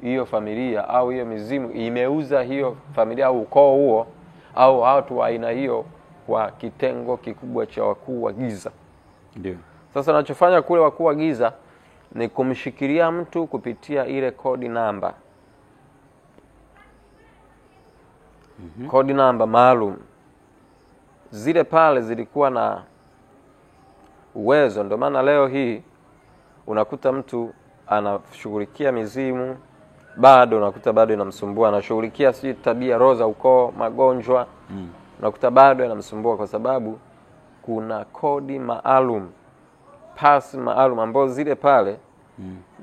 hiyo familia au hiyo mizimu imeuza hiyo familia au ukoo huo au watu wa aina hiyo kwa kitengo kikubwa cha wakuu wa giza. Ndio. Sasa wanachofanya kule wakuu wa giza ni kumshikilia mtu kupitia ile kodi namba. Kodi namba maalum. Zile pale zilikuwa na uwezo, ndio maana leo hii unakuta mtu anashughulikia mizimu bado unakuta bado inamsumbua, anashughulikia si tabia roho za ukoo, magonjwa, unakuta bado inamsumbua kwa sababu kuna kodi maalum, pasi maalum ambazo zile pale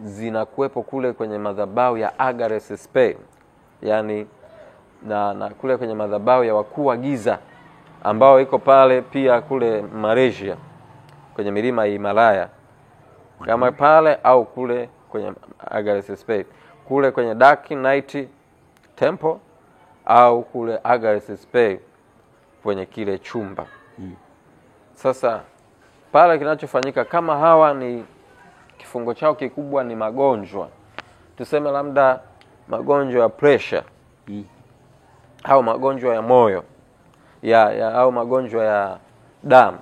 zinakuwepo kule kwenye madhabahu ya Agares Spey, yani na kule kwenye madhabahu ya wakuu wa giza ambao iko pale pia kule Malaysia kwenye milima ya Himalaya kama pale au kule kwenye Agares Spey, kule kwenye Dark Knight Temple au kule Agares Spey kwenye kile chumba. Sasa pale kinachofanyika kama hawa ni kifungo chao kikubwa ni magonjwa, tuseme labda magonjwa ya pressure au magonjwa ya moyo au magonjwa ya damu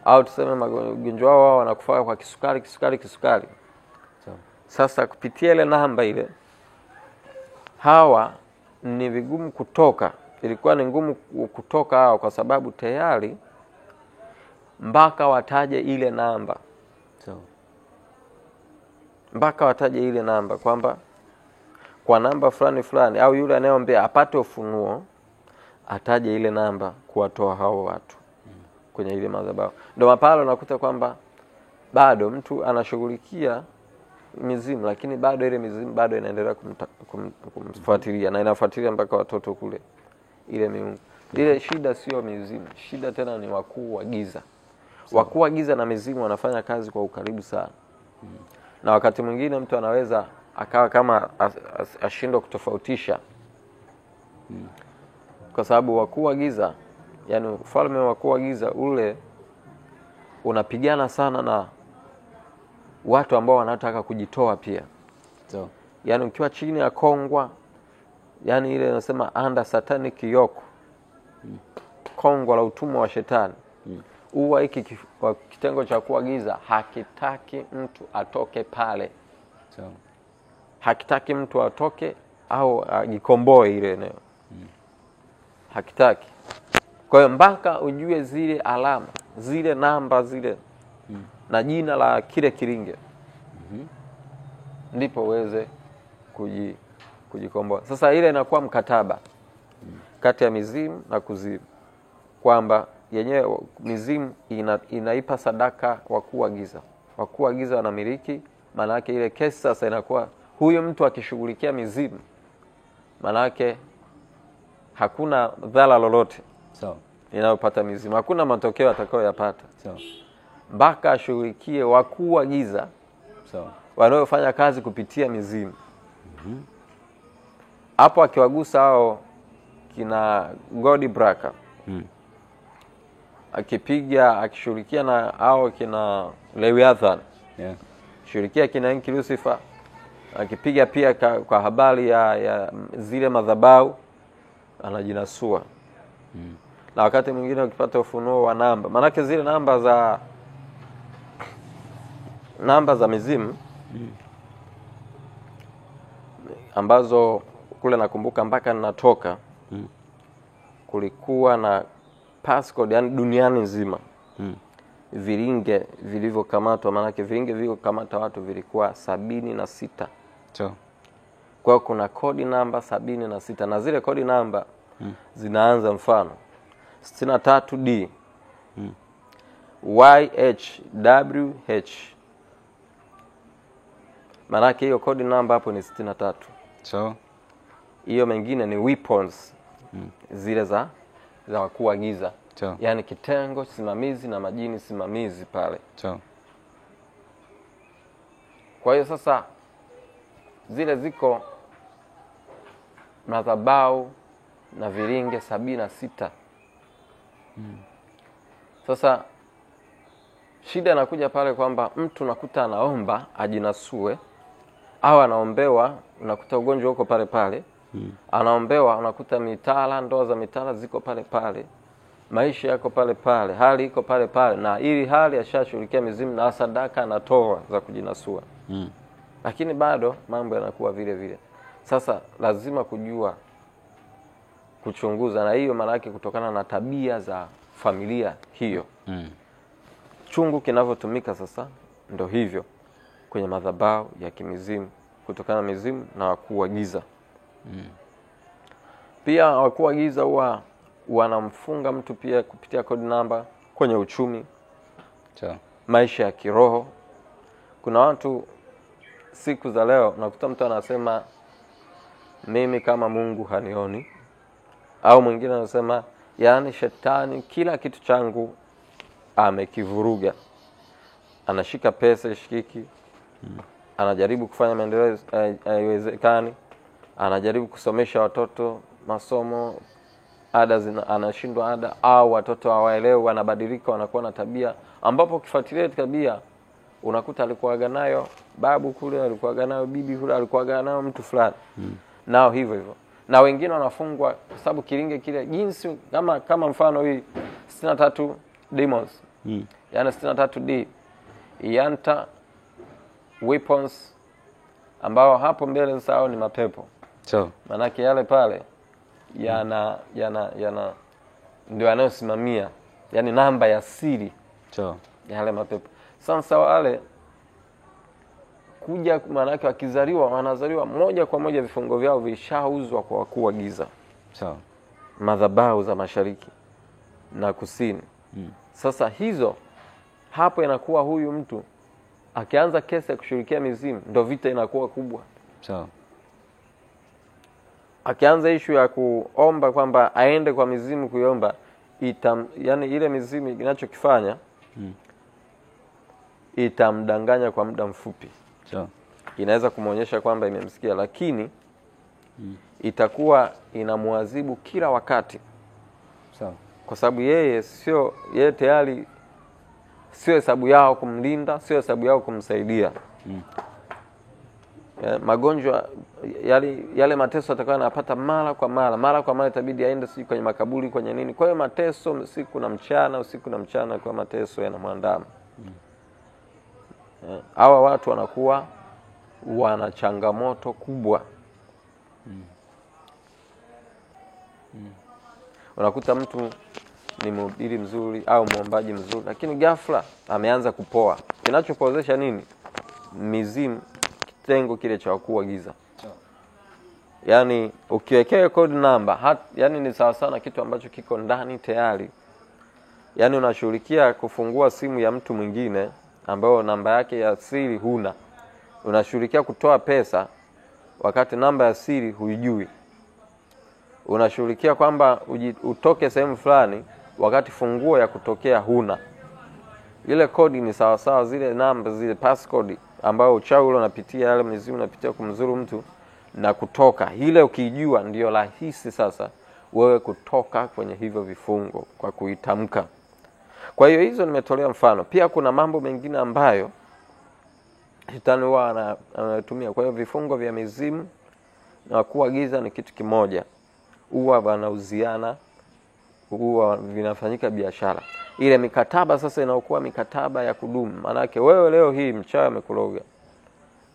au tuseme magonjwa wao wanakufa kwa kisukari. Sasa kupitia ile namba ile hawa ni vigumu kutoka, ilikuwa ni ngumu kutoka hao kwa sababu tayari mpaka wataje ile namba. Mpaka wataje ile namba kwamba kwa namba fulani au yule anayeombea apate ufunuo ataje ile namba kuwatoa hao watu kwenye ile madhabahu. Ndio mapalo unakuta kwamba bado mtu anashughulikia mizimu lakini bado ile mizimu bado inaendelea kumfuatilia na inafuatilia mpaka watoto kule ile miungu. Ile shida sio mizimu, shida tena ni wakuu wa giza. Wakuu wa giza na mizimu wanafanya kazi kwa ukaribu sana. Na wakati mwingine mtu anaweza akawa kama ashindwa kutofautisha. Kwa sababu wakuu wa giza, yani ufalme wa wakuu wa giza ule unapigana sana na watu ambao wanataka kujitoa pia. Yani ukiwa chini ya kongwa, yani ile nasema under satanic yoke. Kongwa la utumwa wa shetani. Huwa hiki kitengo cha wakuu wa giza hakitaki mtu atoke pale. Hakitaki mtu atoke au ajikomboe ile eneo. Hakitaki. Kwa hiyo mpaka ujue zile alama, zile namba zile na jina la kile kiringe. Ndipo uweze kujikomboa. Sasa ile inakuwa mkataba kati ya mizimu na kuzimu. Kwamba yenyewe mizimu inaipa sadaka wakuu wa giza. Wakuu wa giza wanamiliki, maana yake ile kesi sasa inakuwa huyo mtu akishughulikia mizimu. Maana yake hakuna dhala lolote. Inayopata mizimu. Hakuna matokeo atakayoyapata. Mpaka ashughulikie wakuu wa giza. Wanaofanya kazi kupitia mizimu. Hapo akiwagusa hao kina God Braka. Akipiga akishughulikia na hao kina Leviathan. Shughulikia kina Enki Lucifer. Akipiga pia kwa habari ya zile madhabahu anajinasua. Na wakati mwingine ukipata ufunuo wa namba, maana zile namba za mizimu ambazo kule nakumbuka mpaka ninatoka kulikuwa na passcode yani duniani nzima. Viringe vilivyokamatwa, maana viringe vilivyokamata watu vilikuwa 76. Kwa kuna kodi namba 76 na zile kodi namba zinaanza mfano 63D YHWH. Maana hiyo kodi namba hapo ni 63. Hiyo mengine ni weapons. Zile za wakuu wa giza. Yani kitengo simamizi na majini simamizi pale. Kwa hiyo sasa zile ziko madhabahu na viringe 76. Sasa shida inakuja pale kwamba mtu nakuta anaomba ajinasue, au anaombewa, unakuta ugonjwa uko pale pale. Anaombewa, unakuta mitala, ndoa za mitala ziko pale pale, maisha yako pale pale, hali iko pale pale, na ili hali ashashughulikia mizimu na sadaka anatoa za kujinasua. Lakini bado mambo yanakuwa vile vile. Sasa lazima kujua, kuchunguza, na hiyo maana yake kutokana na tabia za familia hiyo. Chungu kinavyotumika sasa ndo hivyo kwenye madhabahu ya kimizimu, kutokana na mizimu na wakuu wa giza. Pia wakuu wa giza huwa wanamfunga mtu pia kupitia code number kwenye uchumi, maisha ya kiroho. Kuna watu siku za leo unakuta mtu anasema mimi kama Mungu hanioni, au mwingine anasema yani shetani kila kitu changu amekivuruga. Anashika pesa ishikiki, anajaribu kufanya maendeleo haiwezekani, anajaribu kusomesha watoto masomo, ada anashindwa ada, au watoto hawaelewi, wanabadilika, wanakuwa na tabia ambapo ukifuatilia tabia unakuta alikuwa nayo babu kule, alikuwa nayo bibi kule, alikuwa nayo mtu fulani. Nao hivyo hivyo. Na wengine wanafungwa kwa sababu kilinge kile jinsi kama mfano hii 63 demons. Yani 63D yanta weapons ambao hapo mbele sasa ni mapepo. Manake yale pale yana ndio yanayosimamia, yani namba ya siri yale mapepo. Sasa wale kuja, manake wakizaliwa wanazaliwa moja kwa moja vifungo vyao vishauzwa kwa wakuu wa giza. Madhabahu za mashariki na kusini. Sasa hizo hapo inakuwa huyu mtu akianza kesi ya kushirikia mizimu ndo vita inakuwa kubwa. Akianza issue ya kuomba kwamba aende kwa mizimu kuiomba, yani ile mizimu inachokifanya itamdanganya kwa muda mfupi. Inaweza kumuonyesha kwamba imemsikia, lakini itakuwa inamuadhibu kila wakati. Kwa sababu yeye tayari sio hesabu yao kumlinda, sio hesabu yao kumsaidia. Magonjwa yale mateso atakayo anapata mara kwa mara itabidi aende kwenye makaburi, kwenye nini. Kwa hiyo mateso usiku na mchana kwa mateso yanamwandama. Hawa watu wanakuwa wana changamoto kubwa. Unakuta mtu ni mhubiri mzuri au muombaji mzuri, lakini ghafla ameanza kupoa. Kinachopozesha nini? Mizimu, kitengo kile cha wakuu wa giza. Yani ukiwekea code number yani ni sawa sana kitu ambacho kiko ndani tayari. Yani unashughulikia kufungua simu ya mtu mwingine ambao namba yake ya siri huna. Unashughulikia kutoa pesa wakati namba ya siri huijui. Unashughulikia kwamba utoke sehemu fulani wakati funguo ya kutokea huna. Ile kodi ni sawa sawa zile namba, zile passcode ambao uchawi ule unapitia, yale mizimu unapitia kumzuru mtu na kutoka. Ile ukijua ndio rahisi sasa wewe kutoka kwenye hivyo vifungo kwa kuitamka. Kwa hiyo hizo nimetolea mfano. Pia kuna mambo mengine ambayo shetani huwa anatumia. Kwa hiyo vifungo vya mizimu na wakuu wa giza ni kitu kimoja. Huwa wanauziana, huwa vinafanyika biashara. Ile mikataba sasa inakuwa mikataba ya kudumu. Maana yake wewe leo hii mchawi amekuroga,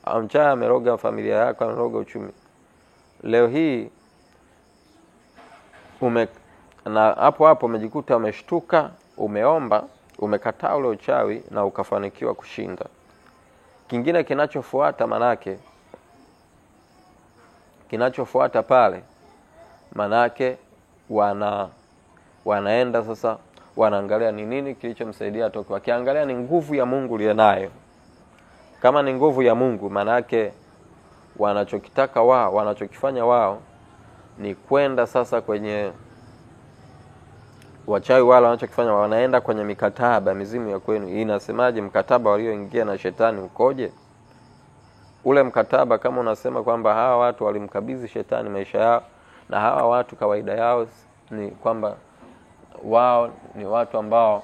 au mchawi ameroga familia yako, ameroga uchumi. Leo hii na hapo umejikuta umeshtuka, umeomba, umekataa ule uchawi na ukafanikiwa kushinda. Kingine kinachofuata manake pale manake wanaenda sasa wanaangalia ni nini kilichomsaidia atoke. Wakiangalia ni nguvu ya Mungu aliyonayo. Kama ni nguvu ya Mungu, manake wanachokitaka wao, wanachokifanya wao ni kwenda sasa kwenye wachawi wale. Wanachokifanya wanaenda kwenye mikataba mizimu ya kwenu. Hii inasemaje mkataba walioingia na shetani ukoje? Ule mkataba kama unasema kwamba hawa watu walimkabidhi shetani maisha yao, na hawa watu kawaida yao ni kwamba wao ni watu ambao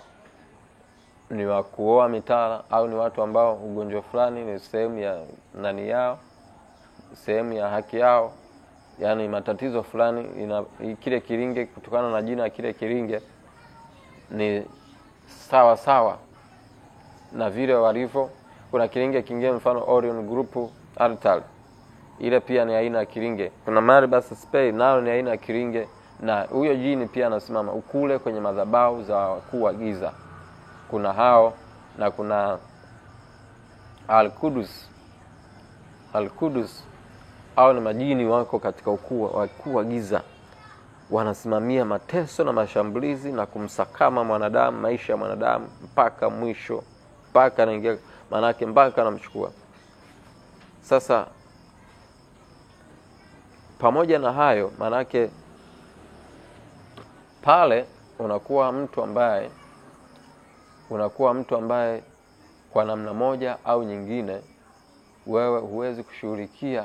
ni wa kuoa mitala, au ni watu ambao ugonjwa fulani ni sehemu ya nani yao, sehemu ya haki yao, yani matatizo fulani, kile kiringe kutokana na jina kile kiringe ni sawa sawa na vile walivyo. Kuna kiringe kingine mfano Orion Group Altar, ile pia ni aina ya kiringe. Kuna Maribas Spey, nao ni aina ya kiringe, na huyo jini pia anasimama ukule kwenye madhabahu za wakuu wa giza. Kuna hao, na kuna Al-Qudus au ni majini wako katika wakuu wa giza, wanasimamia mateso na mashambulizi na kumsakama mwanadamu, maisha ya mwanadamu mpaka mwisho, mpaka anaingia, manake mpaka anamchukua. Sasa pamoja na hayo, manake pale unakuwa mtu ambaye kwa namna moja au nyingine wewe huwezi kushughulikia,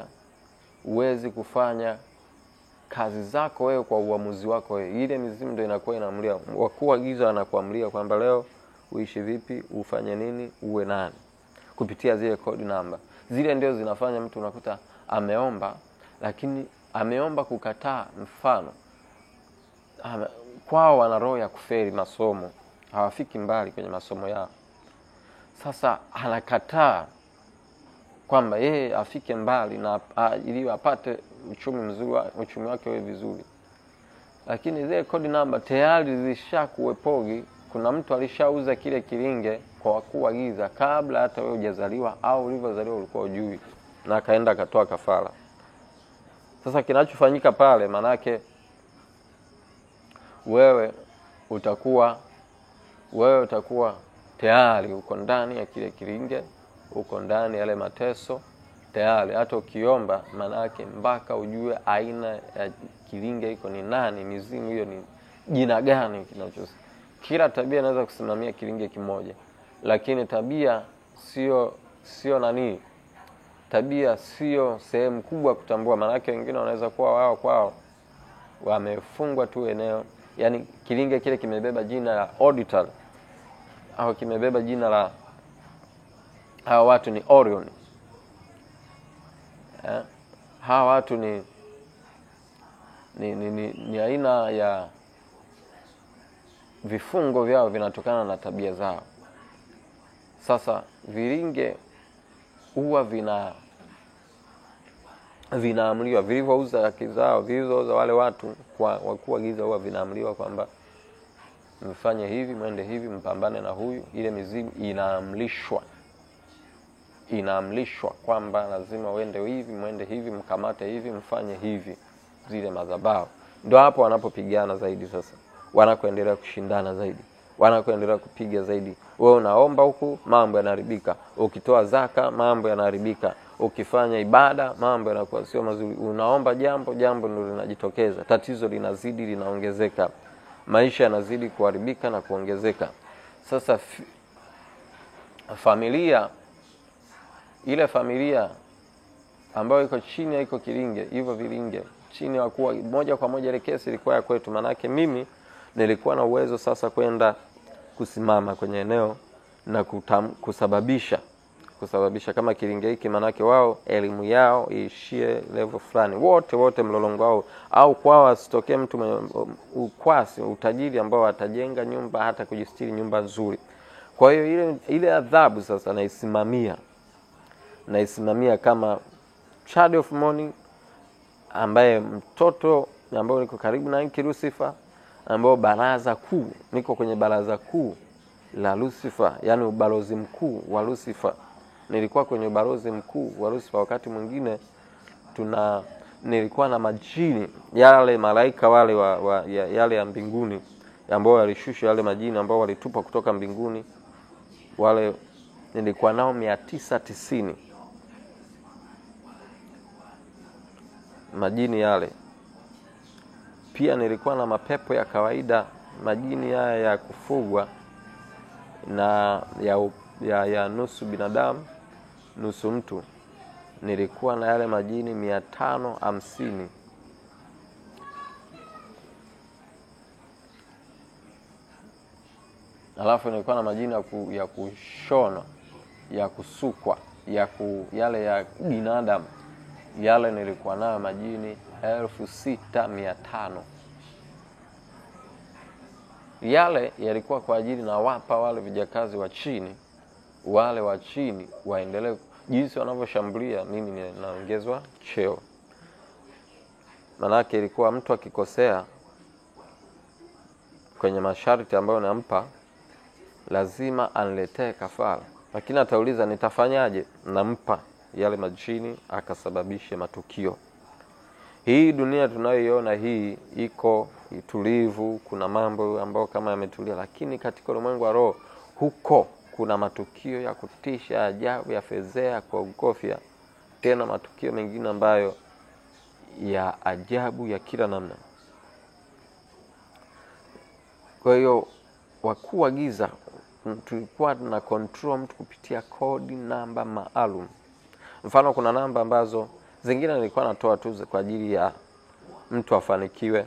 huwezi kufanya kazi zako wewe kwa uamuzi wako wewe. Ile mizimu ndio inakuwa inaamlia. Wakuu wa giza wanakuamlia kwamba leo uishi vipi, ufanye nini, uwe nani, kupitia zile code number. Zile ndio zinafanya mtu unakuta ameomba, lakini ameomba kukataa. Mfano, kwao wana roho ya kufeli masomo, hawafiki mbali kwenye masomo yao. Sasa anakataa kwamba yeye afike mbali na ili apate uchumi mzuri, uchumi wake uwe vizuri. Lakini zile code number tayari zishakuwepogi. Kuna mtu alishauza kile kiringe kwa wakuu wa giza kabla hata wewe hujazaliwa, au ulivyozaliwa ulikuwa hujui, na akaenda akatoa kafara. Sasa kinachofanyika pale, manake wewe utakuwa tayari uko ndani ya kile kiringe, uko ndani yale mateso tayari. Hata ukiomba, manake mpaka ujue aina ya kiringe iko ni nani, mizimu hiyo ni jina gani kinachosi. Kila tabia inaweza kusimamia kiringe kimoja, lakini tabia sio nani, tabia sio sehemu kubwa kutambua. Manake wengine wanaweza kuwa wao kwao wamefungwa tu eneo, yani kiringe kile kimebeba jina la auditor au kimebeba jina la hawa watu ni Orion. Hawa watu ni aina ya vifungo vyao vinatokana na tabia zao. Sasa viringe huwa vinaamliwa, vilivyouza haki zao, vilivyouza wale watu kwa wakuu wa giza, huwa vinaamliwa kwamba mfanye hivi, mwende hivi, mpambane na huyu. Ile mizimu inaamlishwa kwamba lazima uende hivi, mwende hivi, mkamate hivi, mfanye hivi. Zile madhabahu ndio hapo wanapopigana zaidi. Sasa wanakoendelea kushindana zaidi, wanakoendelea kupiga zaidi. Wewe unaomba huku, mambo yanaharibika. Ukitoa zaka, mambo yanaharibika. Ukifanya ibada, mambo yanakuwa sio mazuri. Unaomba jambo ndio linajitokeza, tatizo linazidi, linaongezeka, maisha yanazidi kuharibika na kuongezeka. Sasa ile familia ambayo iko chini ya iko kiringe, hivyo viringe chini ya kuwa moja kwa moja, ile kesi ilikuwa ya kwetu. Manake mimi nilikuwa na uwezo sasa kwenda kusimama kwenye eneo na kusababisha kama kiringe hiki, manake wao elimu yao iishie level fulani, wote mlolongo wao, au kwao asitokee mtu mwenye ukwasi, utajiri ambao atajenga nyumba, hata kujistiri nyumba nzuri. Kwa hiyo ile adhabu sasa naisimamia kama child of morning, ambaye mtoto ambao niko karibu na Lucifer, ambao baraza kuu, niko kwenye baraza kuu la Lucifer, yani ubalozi mkuu wa Lucifer. Nilikuwa kwenye ubalozi mkuu wa Lucifer. Wakati mwingine nilikuwa na majini, yale malaika wale yale ya mbinguni, ambao walishusha yale majini ambao walitupa kutoka mbinguni, wale nilikuwa nao 990 majini yale. Pia nilikuwa na mapepo ya kawaida, majini haya ya kufugwa na ya nusu binadamu nusu mtu. Nilikuwa na yale majini 550. Alafu nilikuwa na majini ya kushona, ya kusukwa, yale ya binadamu yale nilikuwa nayo majini 6500. Yale yalikuwa kwa ajili na wapa wale vijakazi wa chini, wale wa chini waendelee. Jinsi wanavyoshambulia, mimi ninaongezwa cheo. Manake ilikuwa mtu akikosea kwenye masharti ambayo nampa, lazima aniletee kafara. Lakini atauliza nitafanyaje? Nampa yale majini akasababishe matukio. Hii dunia tunayoiona hii iko tulivu, kuna mambo ambayo kama yametulia, lakini katika ulimwengu wa roho huko kuna matukio ya kutisha, ajabu, ya fezea, kuogofya, tena matukio mengine ambayo ya ajabu ya kila namna. Kwa hiyo wakuu wa giza tulikuwa na control mtu kupitia kodi namba maalum. Mfano kuna namba ambazo zingine nilikuwa natoa tu kwa ajili ya mtu afanikiwe.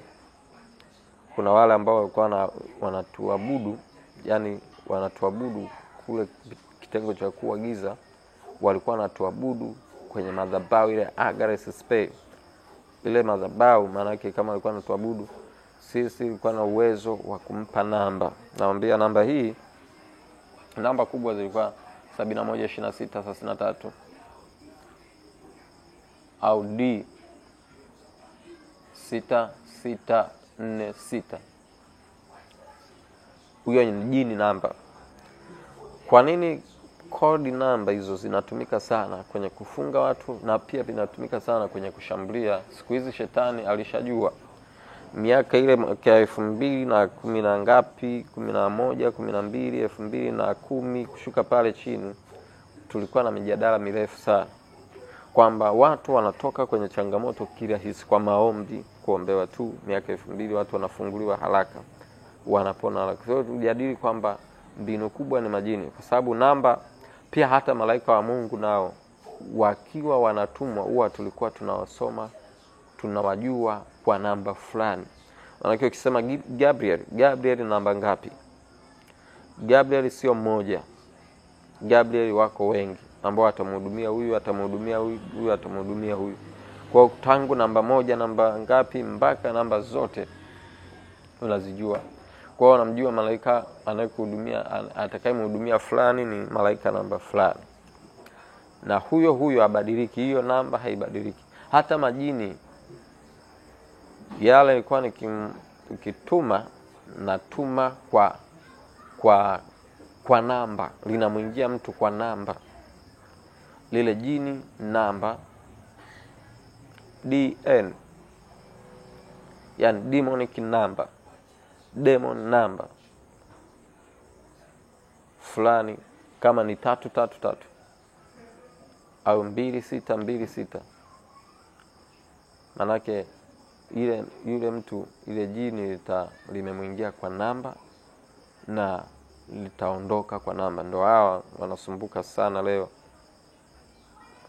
Kuna wale ambao walikuwa wanatuabudu, yani wanatuabudu kule kitengo cha wakuu wa giza, walikuwa wanatuabudu kwenye madhabahu ile Agares Spey. Ile madhabahu maana yake kama walikuwa wanatuabudu sisi, ilikuwa na uwezo wa kumpa namba. Naambia namba hii, namba kubwa zilikuwa 712633 au D 6646. Huyo ni jini namba. Kwa nini kodi namba hizo zinatumika sana kwenye kufunga watu na pia zinatumika sana kwenye kushambulia? Siku hizi shetani alishajua. Miaka ile ya 2010 na ngapi, 11, 12, 2010 kushuka pale chini, tulikuwa na mijadala mirefu sana kwamba watu wanatoka kwenye changamoto kirahisi kwa maombi, kuombewa tu. Miaka 2000 watu wanafunguliwa haraka, wanapona haraka. Kwa hiyo tujadili kwamba mbinu kubwa ni majini, kwa sababu namba pia hata malaika wa Mungu nao wakiwa wanatumwa huwa tulikuwa tunawasoma, tunawajua kwa namba fulani. Maana ukisema Gabriel namba ngapi? Gabriel sio mmoja. Gabriel wako wengi ambao atamhudumia huyu, atamhudumia huyu, atamhudumia huyu. Kwa tangu namba moja, namba ngapi, mpaka namba zote unazijua. Kwa hiyo unamjua malaika anayekuhudumia, atakayemhudumia fulani ni malaika namba fulani. Na huyo habadiliki, hiyo namba haibadiliki. Hata majini yale ilikuwa nikituma, natuma kwa namba, linamwingia mtu kwa namba. Lile jini namba DN, yani demonic number, demon number fulani, kama ni 333 au 2626, manake yule mtu, ile jini limemwingia kwa namba na litaondoka kwa namba. Ndio hawa wanasumbuka sana leo.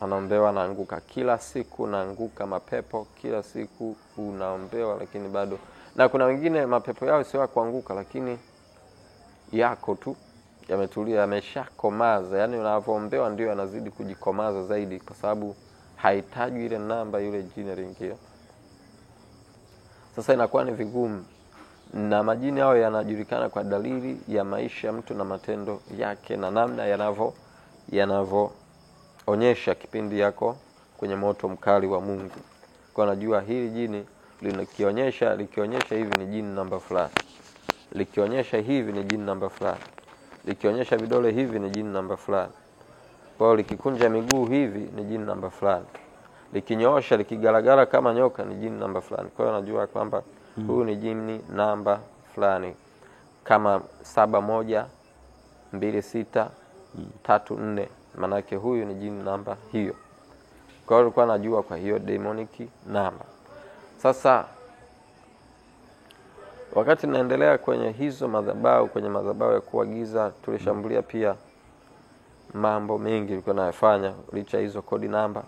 Anaombewa, naanguka kila siku, naanguka mapepo kila siku, unaombewa lakini bado. Na kuna wengine mapepo yao sio kuanguka, lakini yako tu yametulia, yameshakomaza. Yani unavyoombewa ndio yanazidi kujikomaza zaidi, kwa sababu hahitaji ile namba yule jini ringia. Sasa inakuwa ni vigumu. Na majini hao yanajulikana kwa dalili ya maisha ya mtu na matendo yake na namna yanavyoonyesha kipindi yako kwenye moto mkali wa Mungu. Kwa najua hili jini likionyesha hivi ni jini namba fulani. Likionyesha hivi ni jini namba fulani. Likionyesha vidole hivi ni jini namba fulani. Kwa hiyo likikunja miguu hivi ni jini namba fulani. Likinyoosha, likigaragara kama nyoka ni jini namba fulani. Kwa hiyo najua kwamba huyu ni jini namba fulani, kama 712634, manake huyu ni jini namba hiyo. Kwa hiyo nilikuwa najua kwa hiyo demonic namba. Sasa wakati naendelea kwenye hizo madhabahu, kwenye madhabahu ya kuagiza, tulishambulia pia mambo mengi tulikuwa nayafanya licha hizo kodi namba.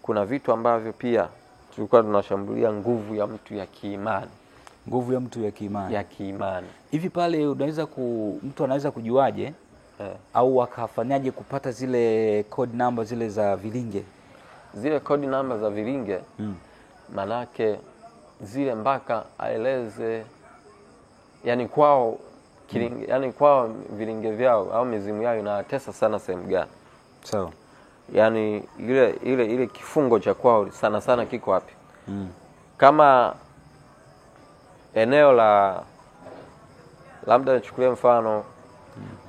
Kuna vitu ambavyo pia tulikuwa tunashambulia, nguvu ya mtu ya kiimani. Nguvu ya mtu ya kiimani. Ya kiimani. Hivi pale unaweza mtu anaweza kujuaje au akafanyaje kupata zile code number zile za vilinge? zile kodi namba za viringe manake zile mpaka aeleze yani kwao kiringe, yani kwao viringe vyao au mizimu yao inatesa sana sehemu gani. Sawa. Yani ile kifungo cha kwao sana sana kiko wapi? Kama eneo la labda nichukulie mfano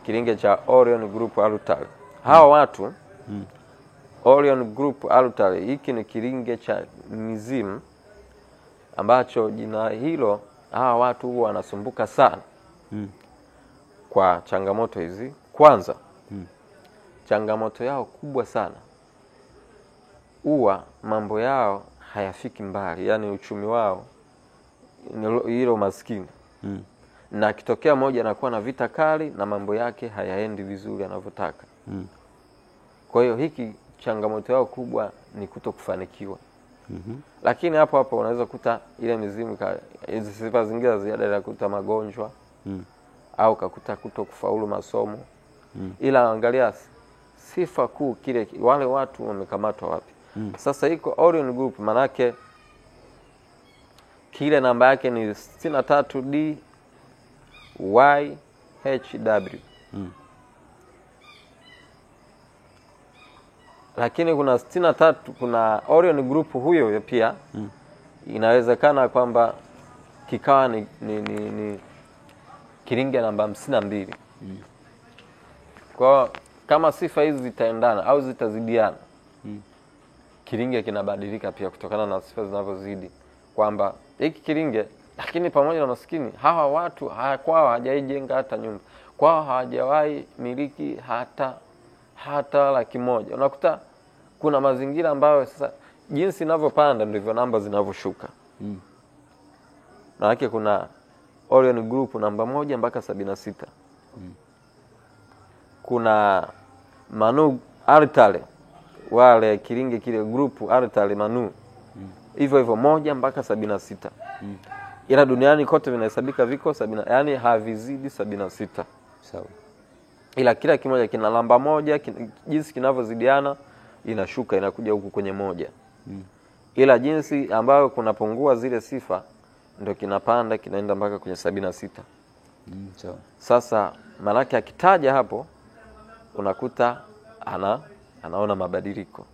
kiringe cha Orion Group Alutale. Hawa watu Orion Group Alutale, hiki ni kiringe cha mizimu ambacho jina hilo hawa watu huwa wanasumbuka sana kwa changamoto hizi. Kwanza changamoto yao kubwa sana huwa mambo yao hayafiki mbali, yani uchumi wao hilo maskini. Na kitokea moja anakuwa na vita kali na mambo yake hayaendi vizuri anavyotaka. Kwa hiyo hiki changamoto yao kubwa ni kutokufanikiwa. Lakini hapo hapo unaweza kuta ile mizimu hizi sifa zingine ziada ya kuta magonjwa au kakuta kutokufaulu masomo. Ila angalia sifa kuu kile wale watu wamekamatwa wapi. Sasa iko Orion Group manake kile namba yake ni 63D YHW. Lakini kuna 63 kuna Orion Group huyo pia inawezekana kwamba kikawa ni kiringe namba 52. Kwa kama sifa hizi zitaendana au zitazidiana kiringe kinabadilika pia kutokana na sifa zinavyozidi, kwamba hiki kiringe lakini pamoja na maskini hawa watu kwao hajaijenga hata nyumba, kwao hawajawahi miliki hata 100,000. Unakuta kuna mazingira ambayo sasa jinsi inavyopanda ndivyo namba zinavyoshuka. Maana kuna Orion Group namba 1 mpaka 76. Kuna Manu Alutale wale kiringe kile group Alutale Manu hivyo 1 mpaka 76. Ila duniani kote vinahesabika viko 70, yani havizidi 76. Sawa. Ila kila kimoja kina namba 1, jinsi kinavyozidiana inashuka inakuja huku kwenye 1. Ila jinsi ambayo kunapungua zile sifa ndio kinapanda kinaenda mpaka kwenye 76. Sawa. Sasa malaki akitaja hapo unakuta anaona mabadiliko.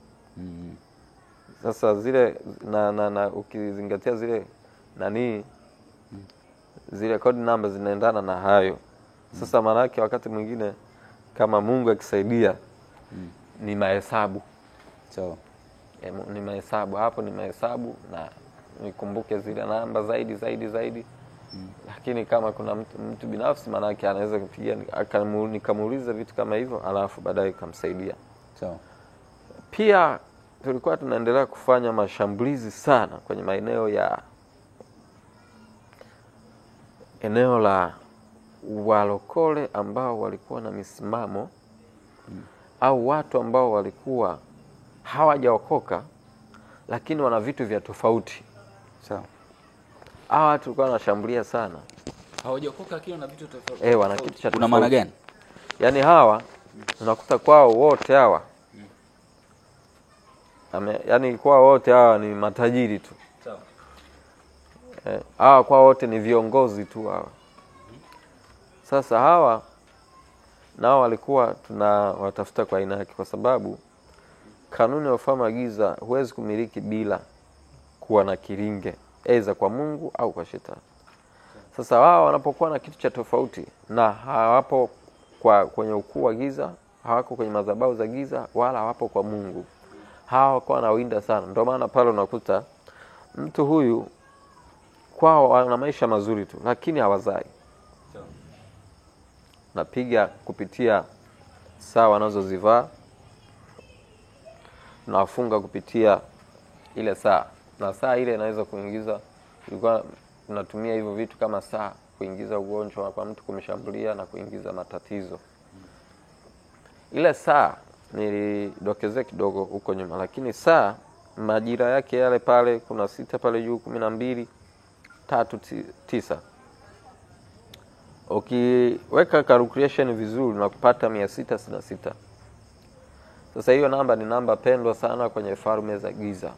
Sasa zile na ukizingatia zile zile code numbers zinaendana na hayo. Sasa malaki wakati mwingine kama Mungu akisaidia ni mahesabu. Sawa. Ni mahesabu hapo, ni mahesabu na nikumbuke zile namba zaidi. Lakini kama kuna mtu binafsi maana yake anaweza kupigia nikamuuliza vitu kama hivyo alafu baadaye kumsaidia. Sawa. Pia tulikuwa tunaendelea kufanya mashambulizi sana kwenye eneo la walokole ambao walikuwa na misimamo au watu ambao walikuwa hawajaokoka lakini wana vitu vya tofauti. Sawa. Hawa watu walikuwa wanashambulia sana. Hawajaokoka lakini wana vitu tofauti. Wana kitu cha tofauti. Kuna maana gani? Yaani hawa unakuta kwao wote hawa yaani kwao wote hawa ni matajiri tu. Sawa. Hawa kwao wote ni viongozi tu hawa. Sasa hawa nao walikuwa tunawatafuta kwa aina yake, kwa sababu kanuni ya ufalme wa giza huwezi kumiliki bila kuwa na kiringe, aidha kwa Mungu au kwa shetani. Sasa wao wanapokuwa na kitu cha tofauti na hawapo kwenye ukuu wa giza, hawako kwenye madhabahu za giza, wala hawapo kwa Mungu, hawa kwa wanawinda sana. Ndio maana pale unakuta mtu huyu kwao wana maisha mazuri tu lakini hawazai. Napiga kupitia saa wanazozivaa, nafunga kupitia ile saa, na saa ile inaweza kuingiza, ilikuwa tunatumia hivyo vitu kama saa kuingiza ugonjwa kwa mtu, kumshambulia na kuingiza matatizo. Ile saa nilidokezea kidogo huko nyuma, lakini saa majira yake yale pale kuna 6 pale juu 12 3 9. Ukiweka calculation vizuri unapata 666. Sasa hiyo namba ni namba pendwa sana kwenye falme za giza.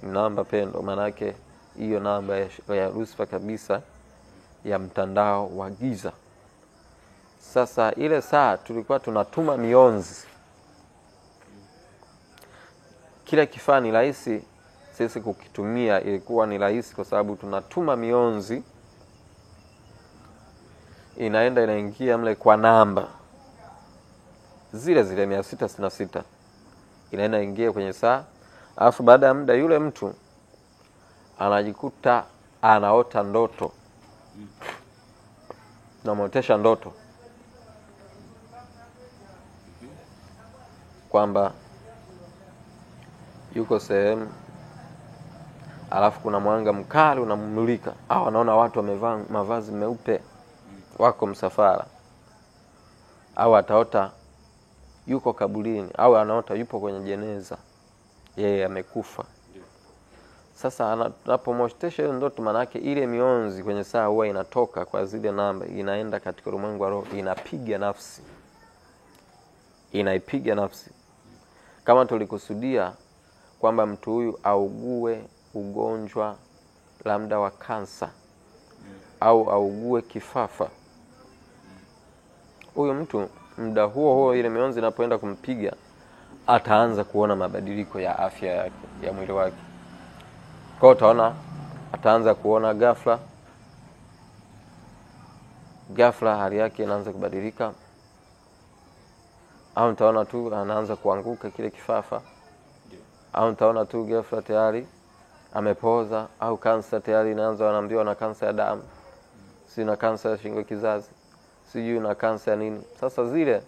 Ni namba pendwa, maana yake hiyo namba ya Lucifer kabisa, ya mtandao wa giza. Sasa ile saa tulikuwa tunatuma mionzi. Kila kifaa ni rahisi sisi kukitumia, ilikuwa ni rahisi kwa sababu tunatuma mionzi, inaenda inaingia mle kwa namba zile 666, inaenda ingia kwenye saa. Alafu baada ya muda yule mtu anajikuta anaota ndoto, namotesha ndoto kwamba yuko sehemu, alafu kuna mwanga mkali unamulika, au anaona watu wamevaa mavazi meupe wako msafara, au ataota yuko kaburini, au anaota yupo kwenye jeneza, yeye amekufa. Sasa anapomotesha hiyo ndoto, manake ile mionzi kwenye saa huwa inatoka kwa zile namba, inaenda katika ulimwengu wa roho, inapiga nafsi, inaipiga nafsi. Kama tulikusudia kwamba mtu huyu augue ugonjwa labda wa kansa, au augue kifafa, huyo mtu muda huo ile mionzi inapoenda kumpiga, ataanza kuona mabadiliko ya afya yake, ya mwili wake. Kwa hiyo utaona ataanza kuona ghafla hali yake inaanza kubadilika, au utaona tu anaanza kuanguka kile kifafa, au utaona tu ghafla tayari amepoza, au kansa tayari inaanza, wanaambiwa na kansa ya damu, si na kansa ya shingo kizazi, sijui na kansa ya nini. Sasa zile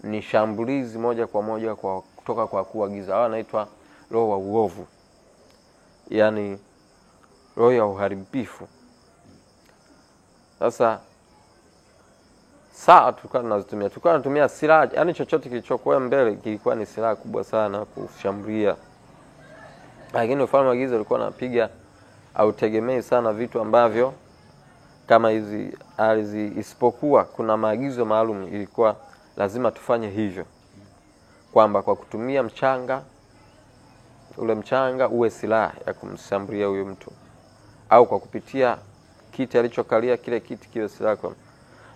ni shambulizi moja kwa moja kutoka kwa kuagiza. Hao anaitwa roho wa uovu, yani roho ya uharibifu. Sasa saa tulikuwa tunatumia silaha, yani chochote kilichokuwa mbele kilikuwa ni silaha kubwa sana kushambulia. Lakini ufalme wa giza ulikuwa unapiga au tegemei sana vitu ambavyo kama hizi ardhi, isipokuwa kuna maagizo maalum ilikuwa lazima tufanye hivyo, kwamba kwa kutumia mchanga, ule mchanga uwe silaha ya kumshambulia huyo mtu, au kwa kupitia kiti alichokalia, kile kiti kiwe silaha.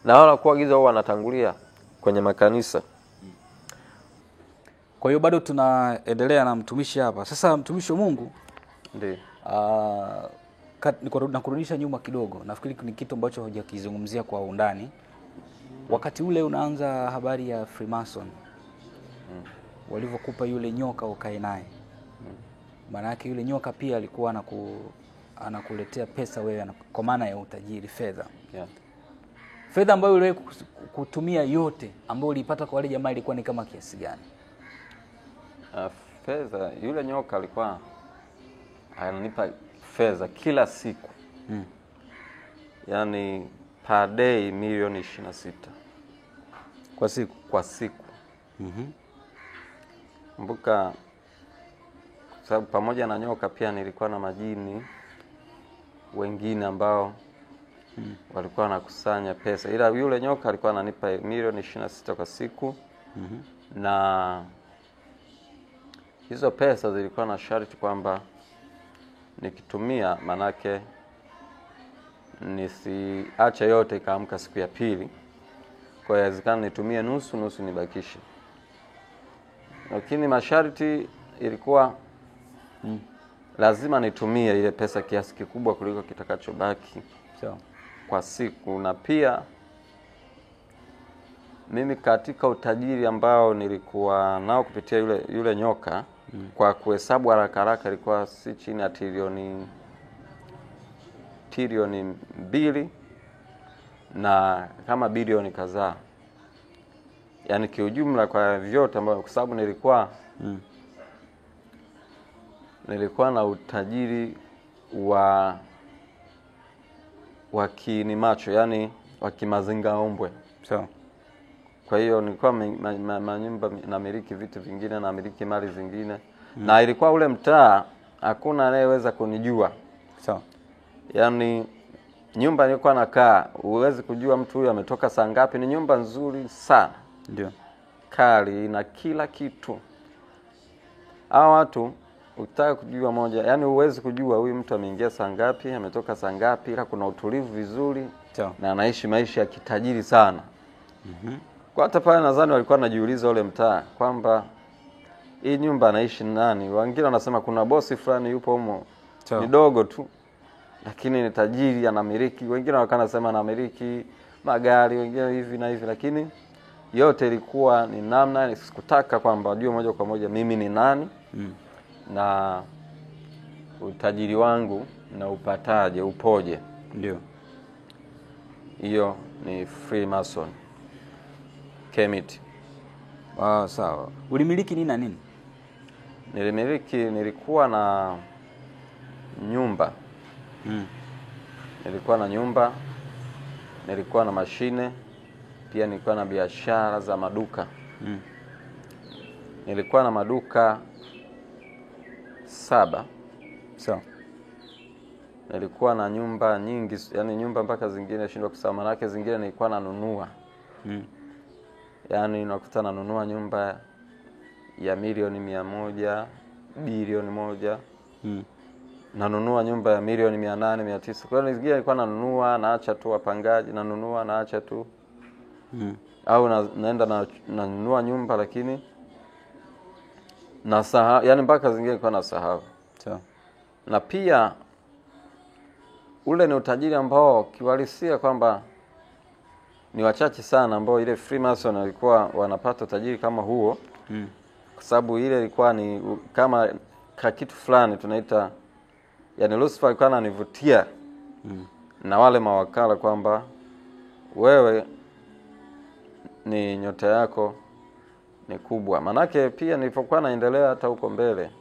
Na wala kuagiza wao wanatangulia kwenye makanisa. Kwa hiyo bado tunaendelea na mtumishi hapa. Sasa mtumishi wa Mungu, ndio na kurudisha nyuma kidogo, nafikiri ni kitu ambacho hujakizungumzia kwa undani. Wakati ule unaanza habari ya Freemason, walivyokupa yule nyoka ukae naye, maana yake yule nyoka pia alikuwa anakuletea pesa wewe, kwa maana ya utajiri, fedha. Yeah. Fedha ambayo uliwahi kutumia yote ambayo ulipata kwa wale jamaa ilikuwa ni kama kiasi gani? Fedha, yule nyoka alikuwa ananipa fedha kila siku. Yaani per day milioni 26 kwa siku. Kumbuka sababu pamoja na nyoka pia nilikuwa na majini wengine ambao walikuwa wanakusanya pesa, ila yule nyoka alikuwa ananipa milioni 26 kwa siku. Na hizo pesa zilikuwa na sharti kwamba nikitumia, manake nisiache yote ikaamka siku ya pili. Kwa hiyo inawezekana nitumie nusu nibakishe. Lakini masharti ilikuwa lazima nitumie ile pesa kiasi kikubwa kuliko kitakachobaki kwa siku. Na pia mimi katika utajiri ambao nilikuwa nao kupitia yule nyoka, kwa kuhesabu haraka ilikuwa si chini ya trilioni 2 na kama bilioni kadhaa. Yaani kiujumla kwa vyote ambao, kwa sababu nilikuwa na utajiri wa kiini macho, yani wa kimazinga ombwe. Kwa hiyo nilikuwa manyumba na miliki vitu vingine, na miliki mali zingine. Na ilikuwa ule mtaa hakuna anayeweza kunijua. Yaani nyumba nilikuwa nakaa, huwezi kujua mtu huyu ametoka saa ngapi. Ni nyumba nzuri sana. Ndio. kali, ina kila kitu. Hawa watu ukitaka kujua moja, yani huwezi kujua huyu mtu ameingia saa ngapi, ametoka saa ngapi, ila kuna utulivu vizuri na anaishi maisha ya kitajiri sana. Kwa hata pale nadhani walikuwa wanajiuliza ule mtaa kwamba hii nyumba anaishi nani? Wengine wanasema kuna bosi fulani yupo humo. Ni dogo tu lakini ni tajiri, anamiliki. Wengine wanasema anamiliki magari, wengine hivi na hivi, lakini yote ilikuwa ni namna. Sikutaka kwamba wajue moja kwa moja mimi ni nani na utajiri wangu na upataje, upoje. Ndio. Hiyo ni Freemason Kemet. Sawa. Ulimiliki nini na nini? Nilikuwa na nyumba. Nilikuwa na nyumba, nilikuwa na mashine, pia nilikuwa na biashara za maduka. Nilikuwa na maduka 7. Sawa. Nilikuwa na nyumba nyingi, yani nyumba mpaka zingine shindwa kusema, manake zingine nilikuwa nanunua. Yani nakuta nanunua nyumba ya milioni 100, bilioni 1. Nanunua nyumba ya milioni 800, 900. Kwa hiyo zingine nilikuwa nanunua, naacha tu wapangaji, nanunua, naacha tu. Au naenda nanunua nyumba lakini nasahau, yani mpaka zingine nilikuwa nasahau. Sawa. Na pia ule ni utajiri ambao kiwalisia kwamba ni wachache sana ambao ile Freemason walikuwa wanapata utajiri kama huo. Kwa sababu ile ilikuwa ni kama kitu fulani tunaita, yani Lucifer alikuwa ananivutia na wale mawakala kwamba wewe ni nyota yako ni kubwa. Manake pia nilipokuwa naendelea hata huko mbele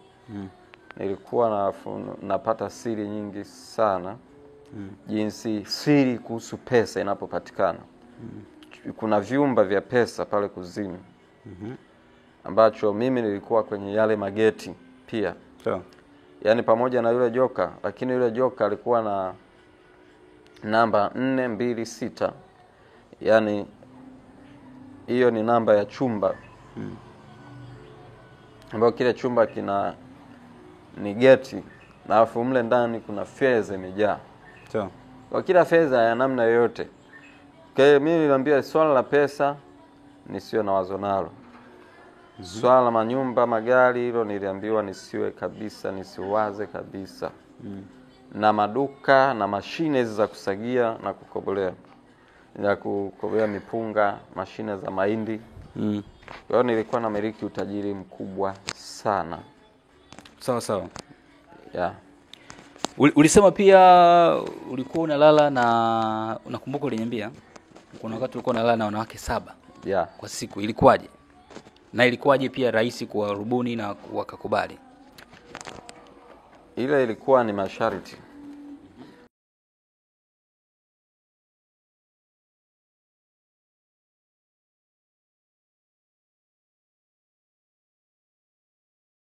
nilikuwa napata siri nyingi sana. Jinsi siri kuhusu pesa inapopatikana. Kuna vyumba vya pesa pale kuzimu. Ambacho mimi nilikuwa kwenye yale mageti pia. Yani pamoja na yule joka, lakini yule joka alikuwa na namba 426. Yani hiyo ni namba ya chumba. Ambapo kile chumba kina ni geti, na afu mle ndani kuna fedha imejaa. Kwa kila fedha ya namna yoyote. Kwa hiyo mimi niliambia swala la pesa nisiwe na wazo nalo. Swala la manyumba, magari, hilo niliambiwa nisiwe kabisa, nisiwaze kabisa. Na maduka na mashine hizi za kusagia na kukobolea. Ya kukobolea mipunga, mashine za mahindi. Kwa hiyo nilikuwa namiliki utajiri mkubwa sana. Sawa. Yeah. Ulisema pia ulikuwa unalala na, unakumbuka uliniambia kuna wakati ulikuwa unalala na wanawake 7 kwa siku. Ilikuwaje? Na ilikuwaje pia rahisi kuwarubuni na wakakubali? Ile ilikuwa ni masharti.